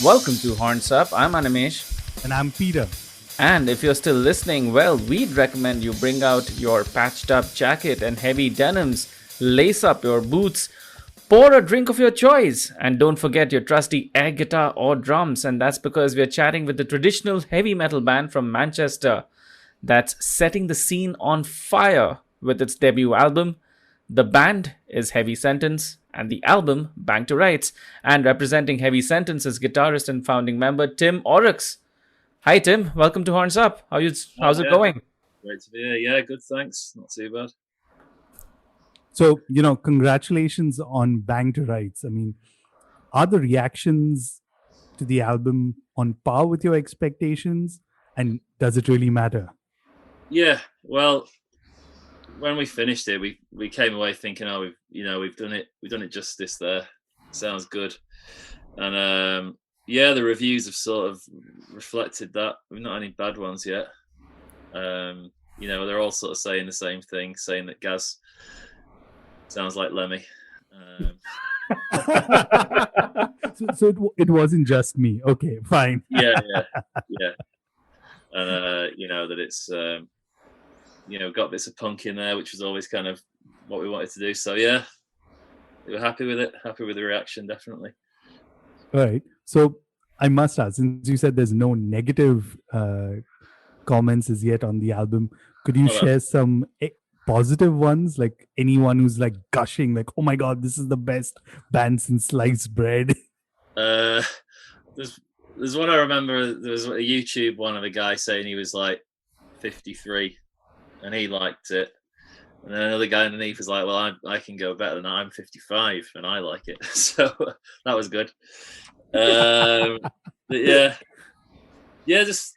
Welcome to Horns Up. I'm Animesh. And I'm Peter. And if you're still listening, well, we'd recommend you bring out your patched up jacket and heavy denims, lace up your boots, pour a drink of your choice, and don't forget your trusty air guitar or drums. And that's because we're chatting with the traditional heavy metal band from Manchester that's setting the scene on fire with its debut album. The band is Heavy Sentence, and the album, Bang to Rights. And representing Heavy Sentence is guitarist and founding member Tim Orrocks. Hi, Tim. Welcome to Horns Up. How's it going? Great to be here. Yeah, good. Thanks. Not too bad. So, congratulations on Bang to Rights. I mean, are the reactions to the album on par with your expectations? And does it really matter? Yeah. Well, when we finished it, we came away thinking, oh, we've done it justice there. Sounds good. And the reviews have sort of reflected that. We've not any bad ones yet. They're all sort of saying the same thing, saying that Gaz sounds like Lemmy. So it wasn't just me. Okay, fine. Yeah. And that it's got bits of punk in there, which was always kind of what we wanted to do. So yeah, we were happy with it. Happy with the reaction, definitely. All right. So I must ask, since you said there's no negative comments as yet on the album, could you share some positive ones? Like anyone who's like gushing, like, oh my God, this is the best band since sliced bread. There's one I remember. There was a YouTube one of a guy saying he was like 53 and he liked it. And then another guy underneath was like, well, I can go better than that. I'm 55 and I like it. So that was good. Just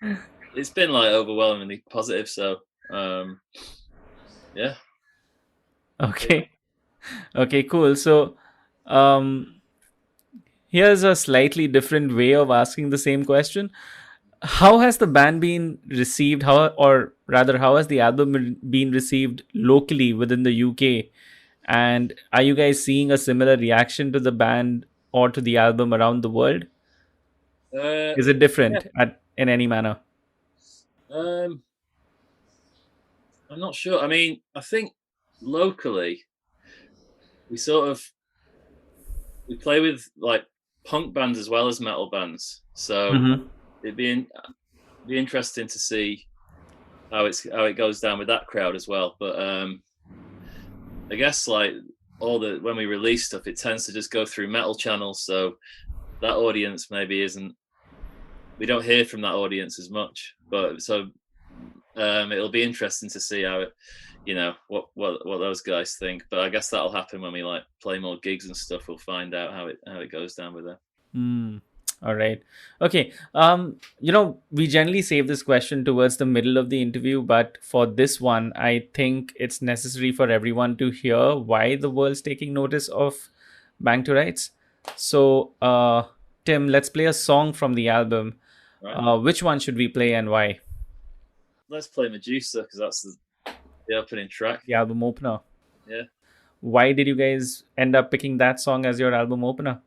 it's been like overwhelmingly positive. So yeah. Okay, cool. So here's a slightly different way of asking the same question. How has the band been received? How has the album been received locally within the UK? And are you guys seeing a similar reaction to the band or to the album around the world? Is it different in any manner? I'm not sure. I mean, I think locally we play with like punk bands as well as metal bands. So it'd be interesting to see how it goes down with that crowd as well. But I guess like when we release stuff, it tends to just go through metal channels. So that audience maybe we don't hear from that audience as much. But so it'll be interesting to see how it, what those guys think. But I guess that'll happen when we like play more gigs and stuff. We'll find out how it goes down with them. All right. Okay. We generally save this question towards the middle of the interview, but for this one, I think it's necessary for everyone to hear why the world's taking notice of Bang to Rights. So, Tim, let's play a song from the album. Right. Which one should we play and why? Let's play Medusa because that's the opening track. The album opener. Yeah. Why did you guys end up picking that song as your album opener?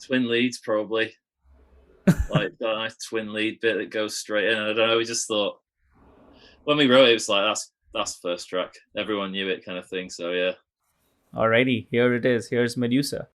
Twin leads, probably. Like a nice twin lead bit that goes straight in. I don't know. We just thought when we wrote it, it was like that's first track. Everyone knew it, kind of thing. So yeah. Alrighty, here it is. Here's Medusa.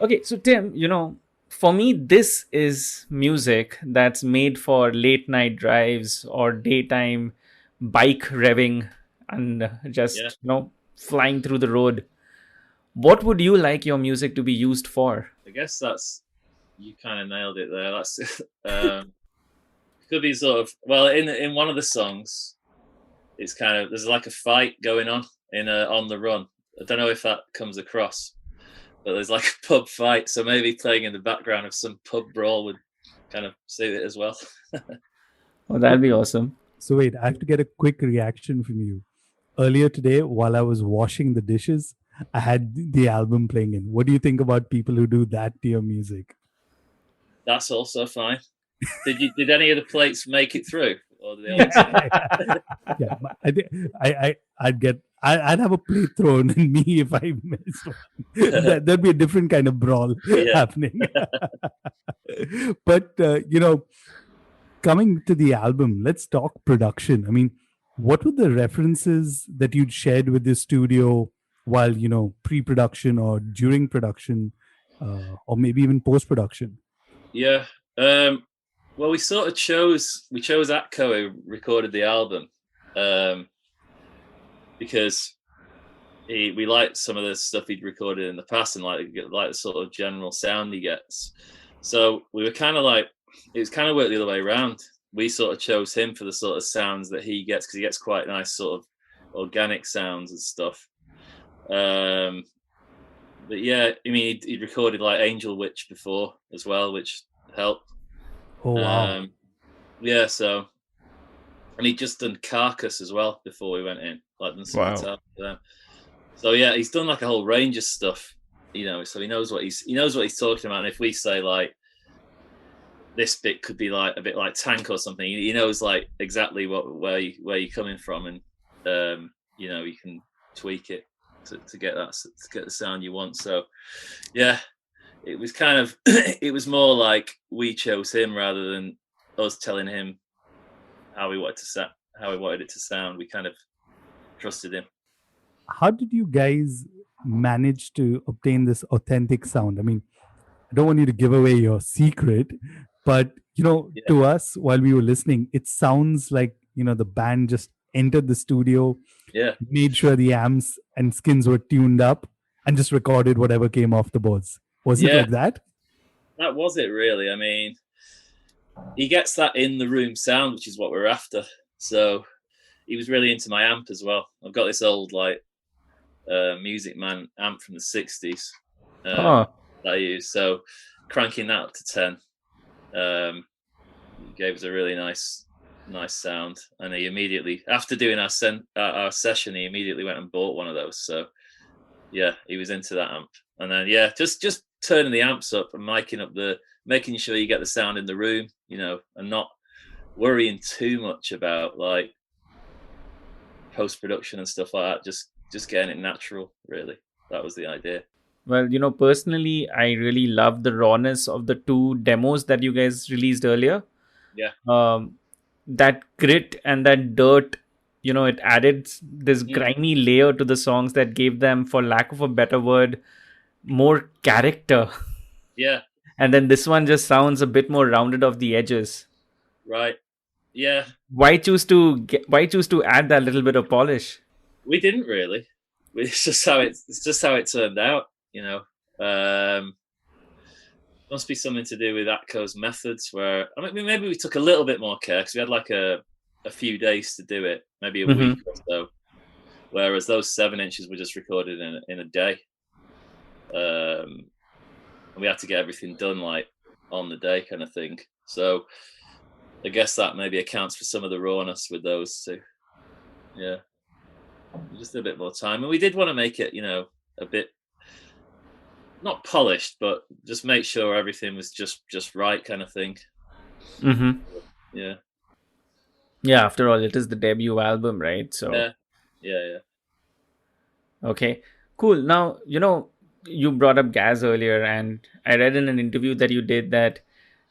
Okay, so Tim, for me, this is music that's made for late night drives or daytime bike revving and Yeah, flying through the road. What would you like your music to be used for? I guess that's you kind of nailed it there. That's could be sort of in one of the songs. It's kind of there's like a fight going on in on the run. I don't know if that comes across, but there's like a pub fight. So maybe playing in the background of some pub brawl would kind of suit it as well. Oh, that'd be awesome. So wait, I have to get a quick reaction from you. Earlier today, while I was washing the dishes, I had the album playing in. What do you think about people who do that to your music? That's also fine. Did any of the plates make it through, or did they all Yeah, but I'd have a plate thrown in me if I missed one. There'd be a different kind of brawl happening. But coming to the album, let's talk production. I mean, what were the references that you'd shared with the studio while pre-production or during production, or maybe even post-production? Yeah. Well, we chose Atco who recorded the album because we liked some of the stuff he'd recorded in the past and like the sort of general sound he gets. So we were kind of like, it was kind of worked the other way around. We sort of chose him for the sort of sounds that he gets, because he gets quite nice sort of organic sounds and stuff. But yeah, I mean, he'd recorded like Angel Witch before as well, which helped. Oh wow! Yeah, so, and he'd just done Carcass as well before we went in, like done some guitar for them. So yeah, he's done like a whole range of stuff, so he knows what he's talking about. And if we say like this bit could be like a bit like Tank or something, he knows like exactly where you're coming from, and you can tweak it to get the sound you want. So yeah, it was kind of it was more like we chose him rather than us telling him how we wanted it to sound. We kind of trusted him. How did you guys manage to obtain this authentic sound? I mean, I don't want you to give away your secret, but to us while we were listening, it sounds like the band just entered the studio, made sure the amps and skins were tuned up, and just recorded whatever came off the boards. Was it like that? That was it, really. I mean, he gets that in the room sound, which is what we're after. So he was really into my amp as well. I've got this old like Music Man amp from the 60s that I use. So cranking that up to 10 gave us a really nice sound. And he immediately, after doing our session, he immediately went and bought one of those. So yeah, he was into that amp. And then just turning the amps up and making sure you get the sound in the room, and not worrying too much about like post-production and stuff like that. Just getting it natural, really. That was the idea. Well, personally, I really love the rawness of the two demos that you guys released earlier. Yeah. That grit and that dirt, it added this grimy layer to the songs that gave them, for lack of a better word, more character. Yeah. And then this one just sounds a bit more rounded off the edges. Right. Yeah. Why choose to add that little bit of polish? We didn't really. It's just how it turned out. Must be something to do with Atco's methods. Where maybe we took a little bit more care because we had like a few days to do it, maybe a week or so. Whereas those 7 inches were just recorded in a day. And we had to get everything done like on the day, kind of thing. So I guess that maybe accounts for some of the rawness with those two. Yeah, just a bit more time, and we did want to make it, a bit not polished, but just make sure everything was just right, kind of thing. Yeah. Yeah. After all, it is the debut album, right? So. Yeah. Okay. Cool. Now you brought up Gaz earlier, and I read in an interview that you did that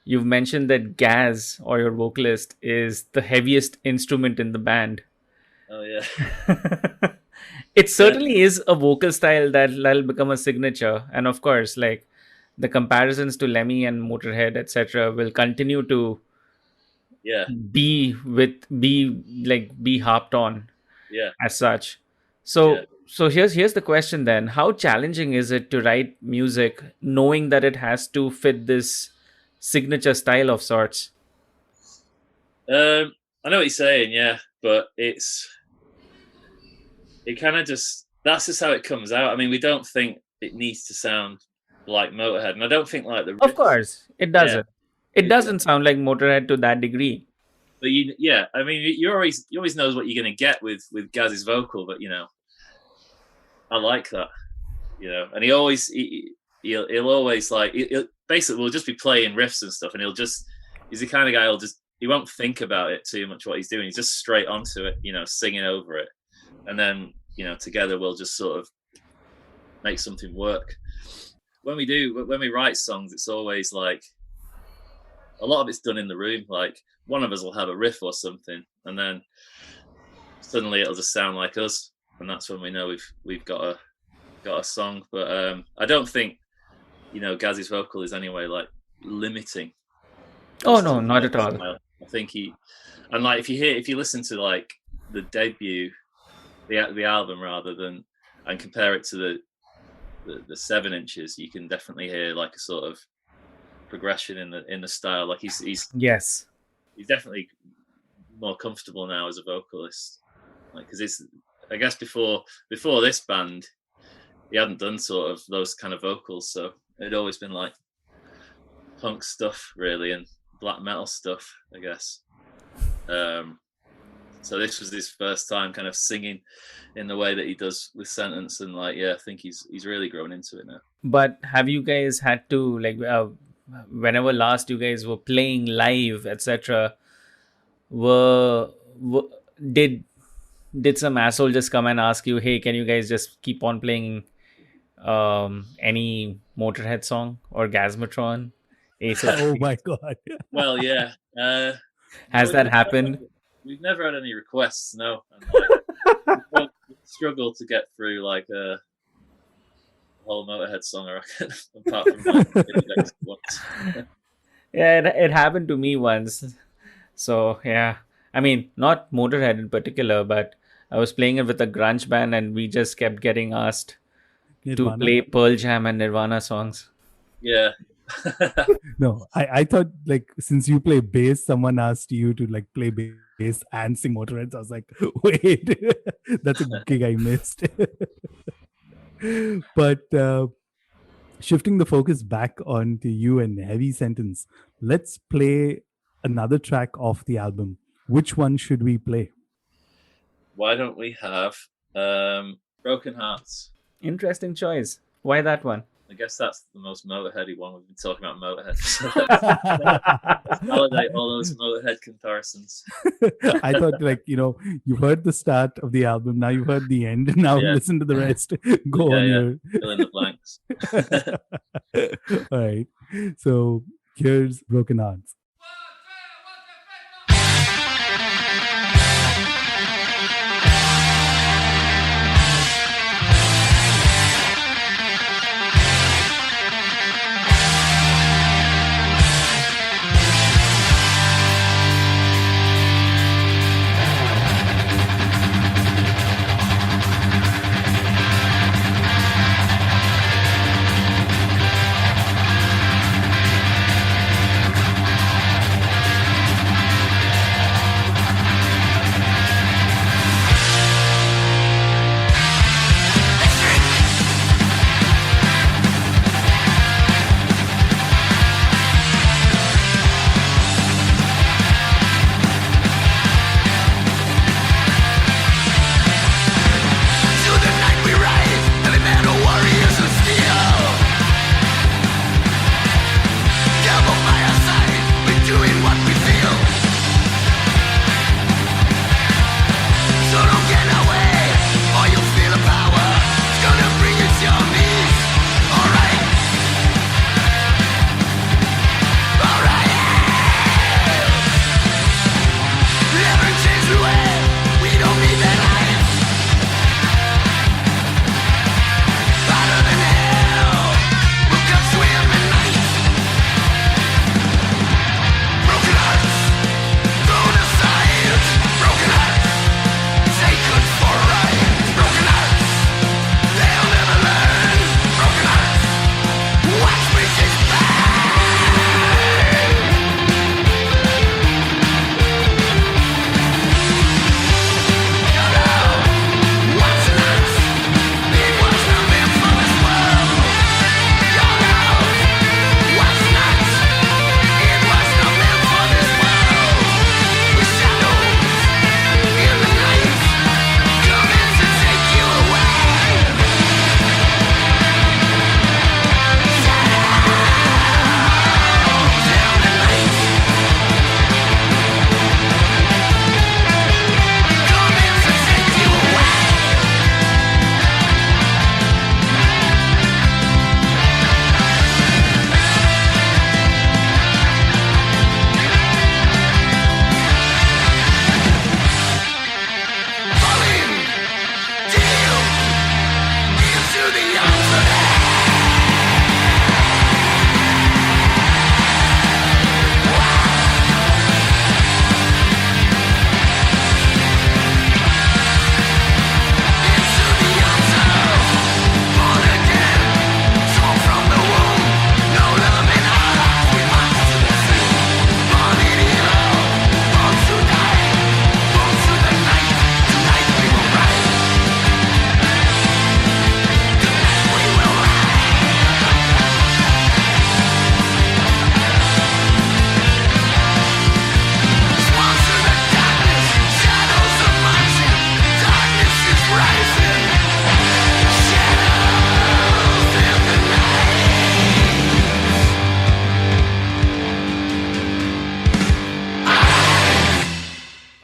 you've mentioned that Gaz, or your vocalist, is the heaviest instrument in the band. Oh yeah. It certainly is a vocal style that'll become a signature, and of course, like the comparisons to Lemmy and Motorhead, etc., will continue to Yeah, be harped on yeah. as such. So Yeah. so here's the question then: how challenging is it to write music knowing that it has to fit this signature style of sorts? I know what you're saying, yeah, but it kind of that's just how it comes out. I mean, we don't think it needs to sound like Motorhead, and I don't think like the riffs, Of course, it doesn't. It doesn't sound like Motorhead to that degree. But I mean, you always knows what you're going to get with Gaz's vocal, but I like that, and he'll always like he'll basically we'll just be playing riffs and stuff, and he's the kind of guy he won't think about it too much what he's doing. He's just straight onto it, singing over it, and then together we'll just sort of make something work. When we write songs, it's always like a lot of it's done in the room. Like one of us will have a riff or something, and then suddenly it'll just sound like us, and that's when we know we've got a song. But I don't think Gaz's vocal is anyway like limiting. Oh no, not at all. I think and like if you listen to like the debut, the album rather than, and compare it to the 7 inches, you can definitely hear like a sort of progression in the style. Like he's definitely more comfortable now as a vocalist. Like because I guess before this band, he hadn't done sort of those kind of vocals, so it'd always been like punk stuff really and black metal stuff, I guess. So this was his first time kind of singing in the way that he does with Sentence, and like I think he's really grown into it now. But have you guys had to like whenever last you guys were playing live, etc., did some asshole just come and ask you, hey, can you guys just keep on playing any Motorhead song or Gazmatron? Oh my god. Well, yeah. Has that happened? We've never had any requests, no. And, like, we struggle to get through like a whole Motorhead song, I reckon, apart from like the next ones. Yeah, it happened to me once. So yeah, I mean, not Motorhead in particular, but I was playing it with a grunge band, and we just kept getting asked to play Pearl Jam and Nirvana songs. Yeah. No, I thought like since you play bass, someone asked you to like play bass and sing Motorhead. So I was like, wait, that's a gig I missed. But shifting the focus back onto you and Heavy Sentence, let's play another track off the album. Which one should we play? Why don't we have Broken Hearts? Interesting choice. Why that one? I guess that's the most Motorheady one. We've been talking about Motorhead. So let's validate all those Motorhead comparisons. I thought, like, you've heard the start of the album. Now you've heard the end. Now listen to the rest. Go on your... Fill in the blanks. All right. So here's Broken Hearts.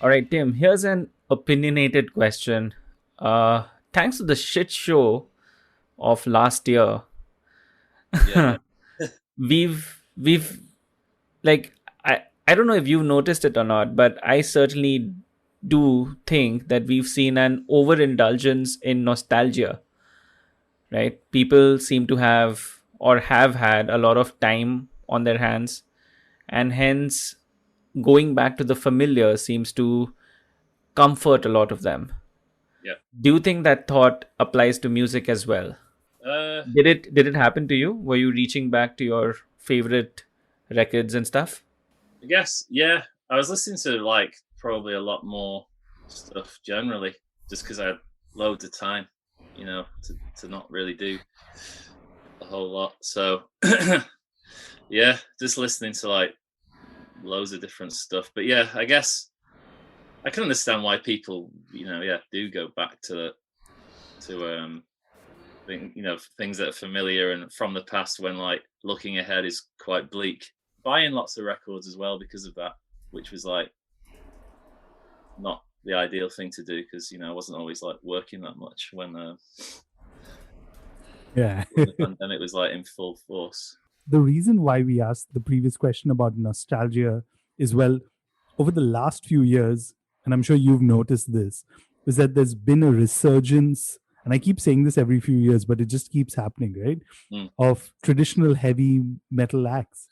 All right, Tim, here's an opinionated question. Thanks to the shit show of last year, Yeah. we've like I don't know if you've noticed it or not, but I certainly do think that we've seen an overindulgence in nostalgia, right? People seem to have or have had a lot of time on their hands, and hence going back to the familiar seems to comfort a lot of them. Yeah. Do you think that thought applies to music as well? Uh, Did it happen to you? Were you reaching back to your favorite records and stuff? I guess, yeah. I was listening to like probably a lot more stuff generally, just because I had loads of time, to not really do a whole lot. So, yeah, just listening to like loads of different stuff. But yeah, I guess I can understand why people, do go back to things that are familiar and from the past when like looking ahead is quite bleak. Buying lots of records as well because of that, which was like not the ideal thing to do because I wasn't always like working that much when the pandemic was like in full force. The reason why we asked the previous question about nostalgia is, well, over the last few years, and I'm sure you've noticed this, is that there's been a resurgence, and I keep saying this every few years, but it just keeps happening, right? Of traditional heavy metal acts.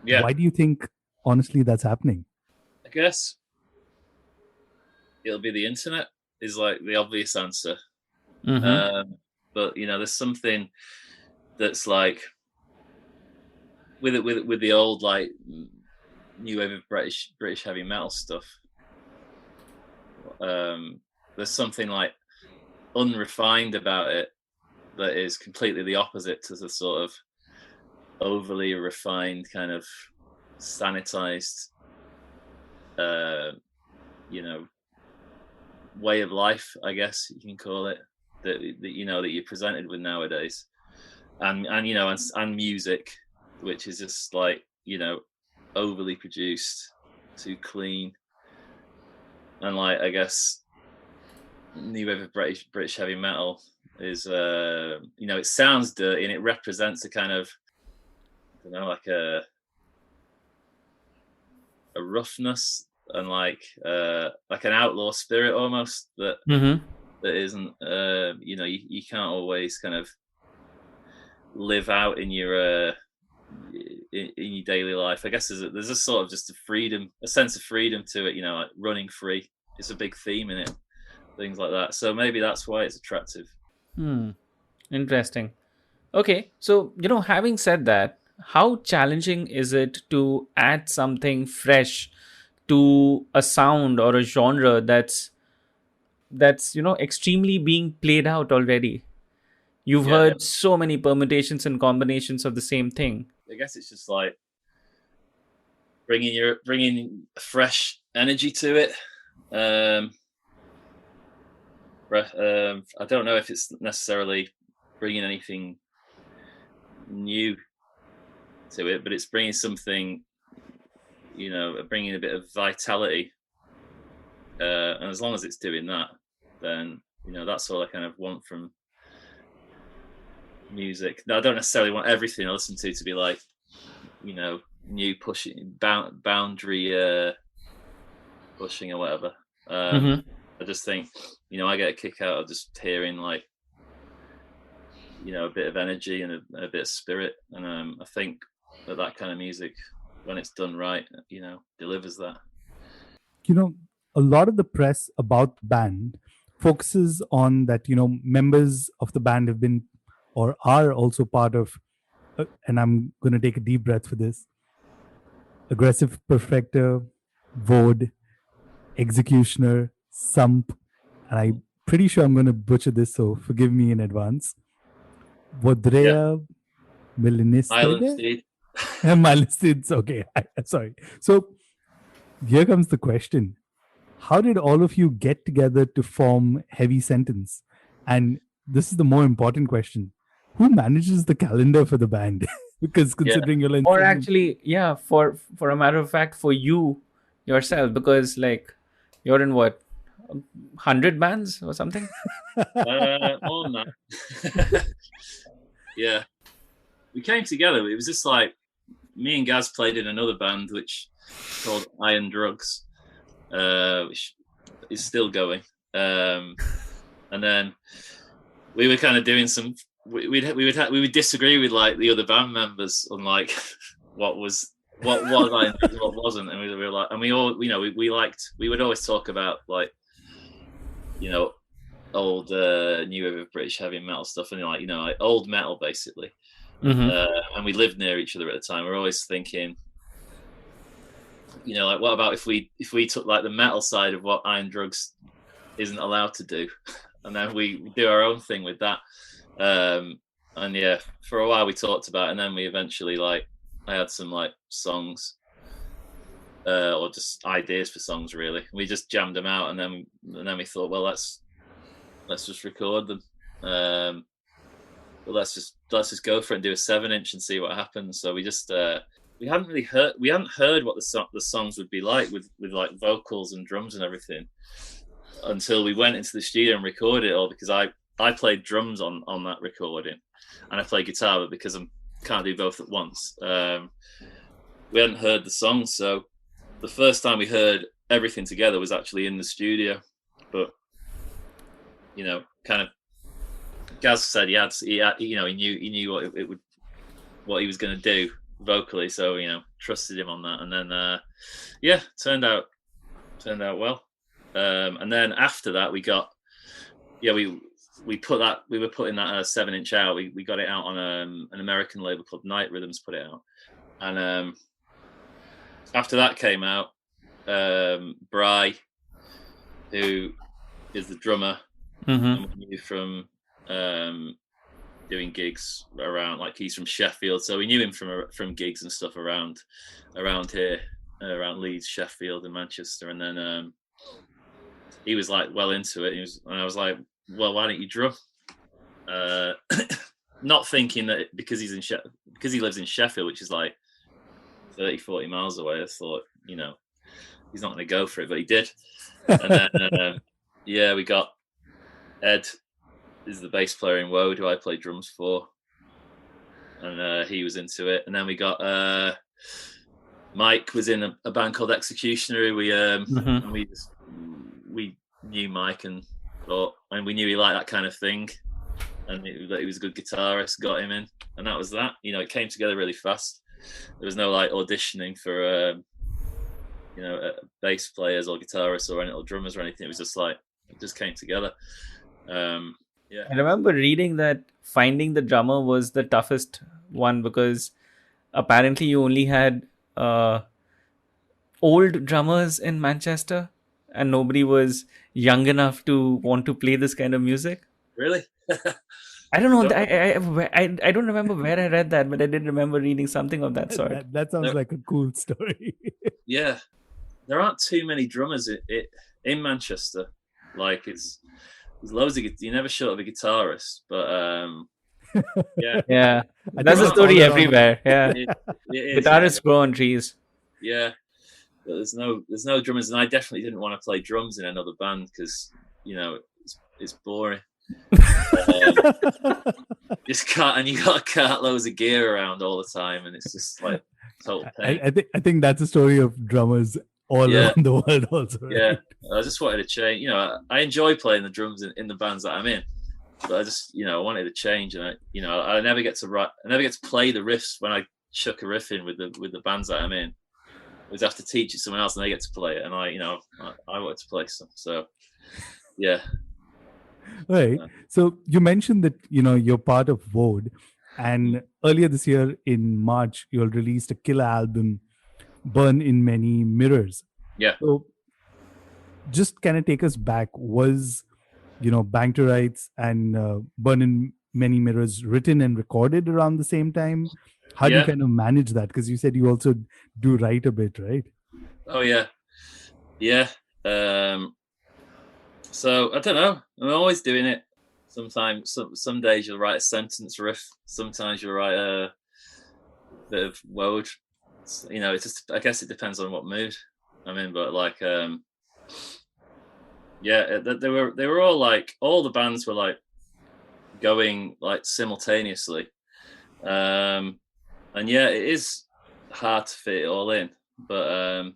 Yeah. Why do you think, honestly, that's happening? I guess it'll be the internet is like the obvious answer. But there's something that's like with the old like new wave of British heavy metal stuff. There's something like unrefined about it that is completely the opposite to the sort of overly refined kind of sanitized way of life, I guess you can call it, that you're presented with nowadays, and music, which is just like overly produced, too clean, and like I guess new wave of British heavy metal is it sounds dirty and it represents a kind of like a roughness and like an outlaw spirit almost that isn't you can't always kind of live out in your in your daily life. I guess there's a sort of just a sense of freedom to it, like running free. It's a big theme in it, things like that. So maybe that's why it's attractive. Interesting. Okay, so having said that, how challenging is it to add something fresh to a sound or a genre that's extremely being played out already? You've heard so many permutations and combinations of the same thing. I guess it's just like bringing fresh energy to it. I don't know if it's necessarily bringing anything new to it, but it's bringing something, bringing a bit of vitality, and as long as it's doing that, then that's all I kind of want from music. Now, I don't necessarily want everything I listen to be like new pushing boundary pushing or whatever. I just think I get a kick out of just hearing like a bit of energy and a bit of spirit, and I think that kind of music, when it's done right, delivers that. A lot of the press about the band focuses on that members of the band have been or are also part of, and I'm going to take a deep breath for this, Aggressive Perfecter, Vode, Executioner, Sump, and I'm pretty sure I'm going to butcher this, so forgive me in advance. Vodrea, Milanistide? Milanistide, okay, sorry. So here comes the question. How did all of you get together to form Heavy Sentence? And this is the more important question. Who manages the calendar for the band? Because considering you're or actually, for a matter of fact, for you yourself, because like You're in what, 100 bands or something? More than that. Yeah, we came together. It was just like me and Gaz played in another band which called Iron Drugs, which is still going. And then we were kind of doing some. We would disagree with like the other band members on like what was Iron Drugs and what wasn't, and we were like, and we all, you know, we would always talk about like, you know, old new wave of British heavy metal stuff, and like, you know, like old metal basically. And we lived near each other at the time. We're always thinking, you know, like, what about if we took like the metal side of what Iron Drugs isn't allowed to do, and then we do our own thing with that. And yeah, for a while we talked about it, and then we eventually, like, I had some like songs or just ideas for songs really. We just jammed them out, and then we thought, well, let's just record them. But let's just go for it and do a 7-inch and see what happens. So we just we hadn't heard what the songs would be like with like vocals and drums and everything until we went into the studio and recorded it all, because I played drums on that recording and I played guitar, but because I can't do both at once, we hadn't heard the songs. So the first time we heard everything together was actually in the studio. But, you know, kind of, Gaz said he knew what he was going to do vocally, so, you know, trusted him on that. And then yeah, turned out well. And then after that we were putting that 7-inch out. We got it out on an American label called Night Rhythms, put it out. And after that came out, Bry, who is the drummer, and we knew from doing gigs around, like, he's from Sheffield, so we knew him from gigs and stuff around here, around Leeds, Sheffield, and Manchester. And then he was like well into it. And I was like, well, why don't you drum? Not thinking that because because he lives in Sheffield, which is like 30-40 miles away, I thought, you know, he's not going to go for it, but he did. And then yeah, we got Ed, is the bass player in Woad, who I play drums for, and he was into it. And then we got Mike was in a band called Executioner. And we knew Mike and we knew he liked that kind of thing, and that he was a good guitarist. Got him in, and that was that. You know, it came together really fast. There was no like auditioning for you know, bass players or guitarists or drummers or anything. It was just like, it just came together. Yeah. I remember reading that finding the drummer was the toughest one, because apparently you only had old drummers in Manchester, and nobody was young enough to want to play this kind of music. Really? I don't know. I don't remember where I read that, but I did remember reading something of that sort. That sounds like a cool story. Yeah. There aren't too many drummers in Manchester. Like, there's loads of, you never short of a guitarist, but yeah, that's a story everywhere. Yeah, guitarists grow on trees. Yeah, but there's no drummers, and I definitely didn't want to play drums in another band because, you know, it's boring. Just can't, and you got to cart loads of gear around all the time, and it's just like total pain. I think that's a story of drummers all around the world also. Right? Yeah, I just wanted to change. You know, I enjoy playing the drums in the bands that I'm in, but I just, you know, I wanted to change, and I never get to play the riffs when I chuck a riff in with the bands that I'm in. I always have to teach it to someone else, and they get to play it, and I wanted to play some. So yeah. Right. So you mentioned that, you know, you're part of Woad, and earlier this year in March you all released a killer album, Burn in Many Mirrors. Yeah. So just kind of take us back. Was, you know, Bang to Rights and Burn in Many Mirrors written and recorded around the same time? How do you kind of manage that? Because you said you also do write a bit, right? Oh yeah. Yeah. So I don't know. I'm always doing it. Sometimes, some days you'll write a sentence riff. Sometimes you'll write a bit of woad. You know, it's just, I guess it depends on what mood I'm in. But like, Yeah, they were all like, all the bands were like going like simultaneously, and yeah, it is hard to fit it all in, but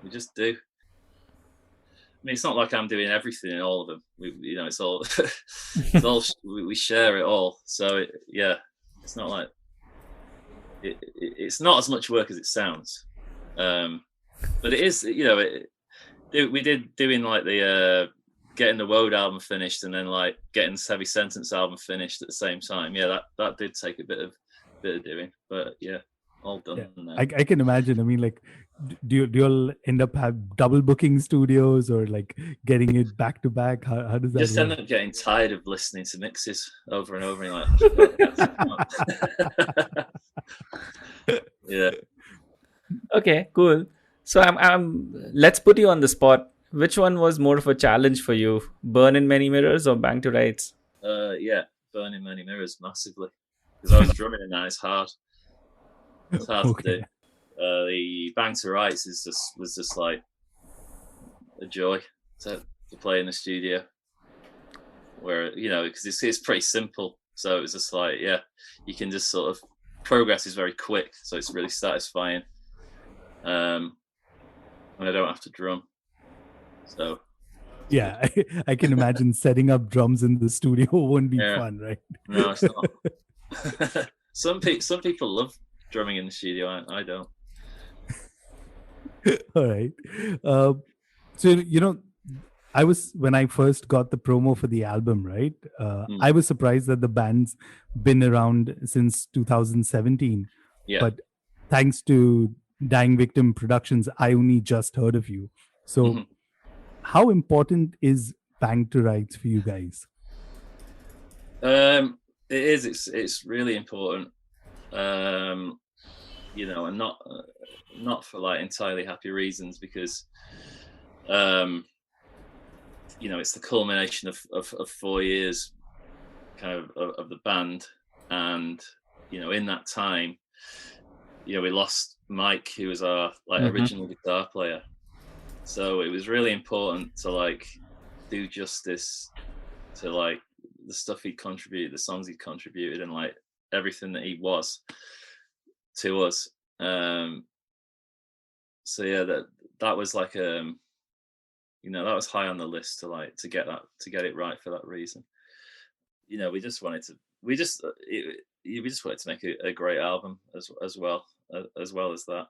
we just do. I mean, it's not like I'm doing everything in all of them. It's all it's all we share it all. So yeah, it's not like it's not as much work as it sounds, but it is. We did doing like the getting the Woad album finished and then like getting this Heavy Sentence album finished at the same time. Yeah, that did take a bit of doing, but yeah, all done now. I can imagine. I mean, like, do you all end up have double booking studios or like getting it back to back? How does that Just work? end up getting tired of listening to mixes over and over, and like, yeah. Okay, cool. So I'm. Let's put you on the spot. Which one was more of a challenge for you? Burn in Many Mirrors or Bang to Rights? Yeah, Burning Many Mirrors massively, because I was drumming in that. It's hard. It's hard to do. The Bang to Rights was just like a joy to play in the studio, where because it's pretty simple. So it was just like, yeah, you can just sort of progress is very quick, so it's really satisfying. And I don't have to drum. So yeah, I can imagine setting up drums in the studio won't be fun, right? No, it's not. Some people love drumming in the studio. I don't. All right. So when I first got the promo for the album, right? I was surprised that the band's been around since 2017. Yeah. But thanks to Dying Victim Productions, I only just heard of you. So how important is Bang to Rights for you guys? It is. It's really important. And not for like entirely happy reasons, because it's the culmination of 4 years kind of the band, and in that time we lost Mike, who was our original guitar player, so it was really important to like do justice to like the stuff he'd contributed, the songs he'd contributed, and like everything that he was to us. So yeah, that was like that was high on the list to get it right for that reason. We just wanted to make a great album as well as that.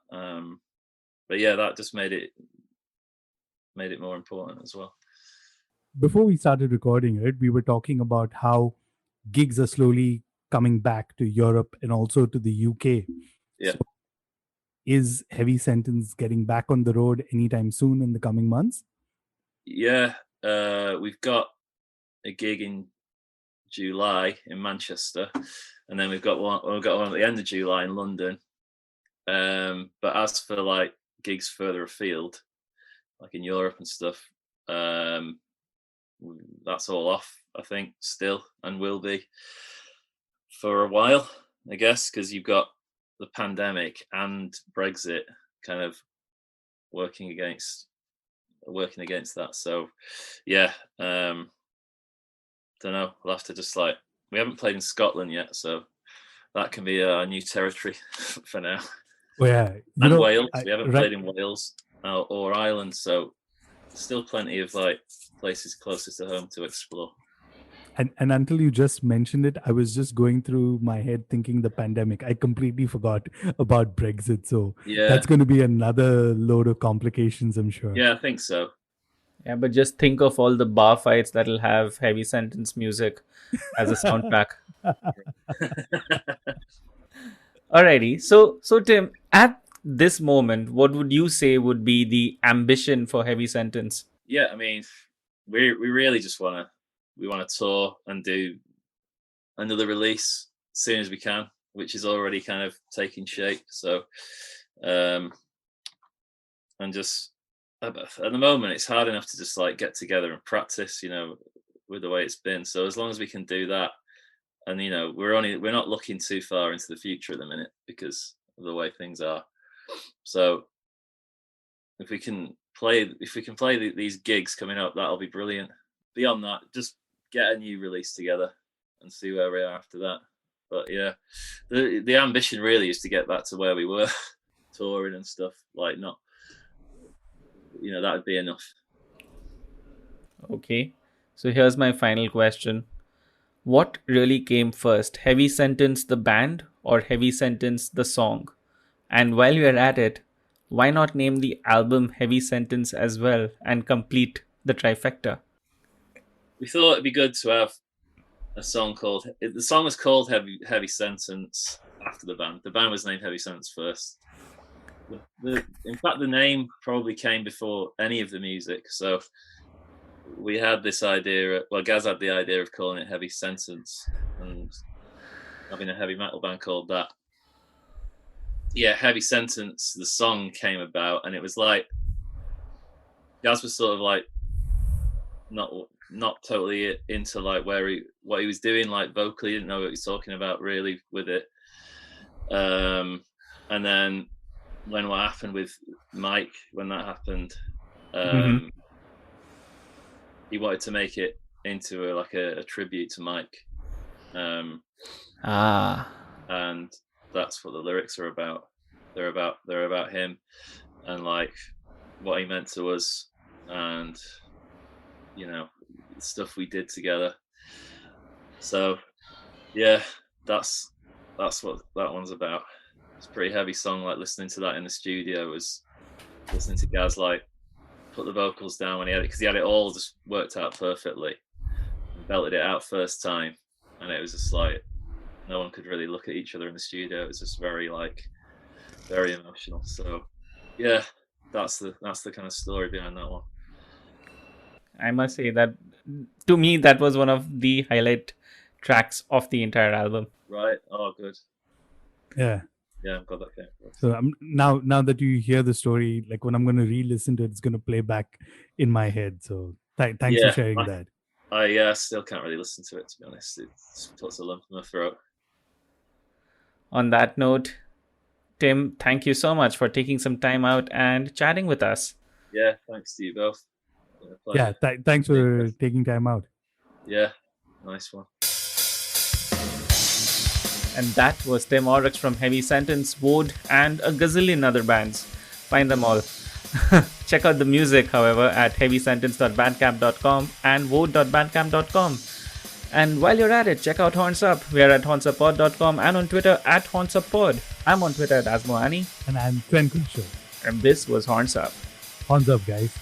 But yeah, that just made it more important as well. Before we started recording it, we were talking about how gigs are slowly coming back to Europe and also to the UK. Yeah. So is Heavy Sentence getting back on the road anytime soon in the coming months? Yeah, we've got a gig in July in Manchester, and then we've got one at the end of July in London. But as for like gigs further afield, like in Europe and stuff, that's all off, I think, still, and will be for a while, I guess, because you've got the pandemic and Brexit kind of working against that. So yeah, don't know, we'll have to just we haven't played in Scotland yet, so that can be a new territory for now. Well, yeah, and Wales, we haven't played in Wales or Ireland, so still plenty of like places closer to home to explore. And until you just mentioned it, I was just going through my head thinking the pandemic. I completely forgot about Brexit. So yeah, that's going to be another load of complications, I'm sure. Yeah, I think so. Yeah, but just think of all the bar fights that'll have Heavy Sentence music as a soundtrack. Alrighty. So Tim, at this moment, what would you say would be the ambition for Heavy Sentence? Yeah, I mean, we really just want to tour and do another release as soon as we can, which is already kind of taking shape. So, and just at the moment, it's hard enough to just like get together and practice, with the way it's been. So as long as we can do that, and we're not looking too far into the future at the minute because of the way things are. So if we can can play these gigs coming up, that'll be brilliant. Beyond that, just get a new release together and see where we are after that. But yeah, the ambition really is to get back to where we were, touring and stuff. Like, not, that would be enough. Okay, so here's my final question. What really came first, Heavy Sentence the band or Heavy Sentence the song? And while you're at it, why not name the album Heavy Sentence as well and complete the trifecta? We thought it'd be good to have a song called, the song was called Heavy Sentence after the band. The band was named Heavy Sentence first. In fact, the name probably came before any of the music. So we had this idea, Gaz had the idea of calling it Heavy Sentence and having a heavy metal band called that. Yeah, Heavy Sentence, the song came about, and it was like, Gaz was sort of like not totally into like what he was doing, like vocally, didn't know what he was talking about really with it. And then when what happened with Mike, when that happened, he wanted to make it into a tribute to Mike. And that's what the lyrics are about. They're about him and like what he meant to us, and stuff we did together. So yeah, that's what that one's about. It's a pretty heavy song. Like, listening to that in the studio was listening to Gaz like put the vocals down when he had it, because he had it all just worked out perfectly and belted it out first time, and it was just like no one could really look at each other in the studio. It was just very emotional. So yeah, that's the kind of story behind that one. I must say that to me that was one of the highlight tracks of the entire album. Right. Oh, good. Yeah, I'm glad that came. So now that you hear the story, like when I'm going to re-listen to it, it's going to play back in my head. So thanks for sharing that. I still can't really listen to it, to be honest. It puts a lump in my throat. On that note, Tim, thank you so much for taking some time out and chatting with us. Yeah, thanks to you both. Yeah, thanks for taking time out. Yeah, nice one. And that was Tim Orrocks from Heavy Sentence, Woad, and a gazillion other bands. Find them all. Check out the music, however, at heavysentence.bandcamp.com and woad.bandcamp.com. And while you're at it, check out Horns Up. We are at hornsupod.com and on Twitter at hornsupod. I'm on Twitter at Asmoani. And I'm Twen Kunsho. And this was Horns Up. Horns up, guys.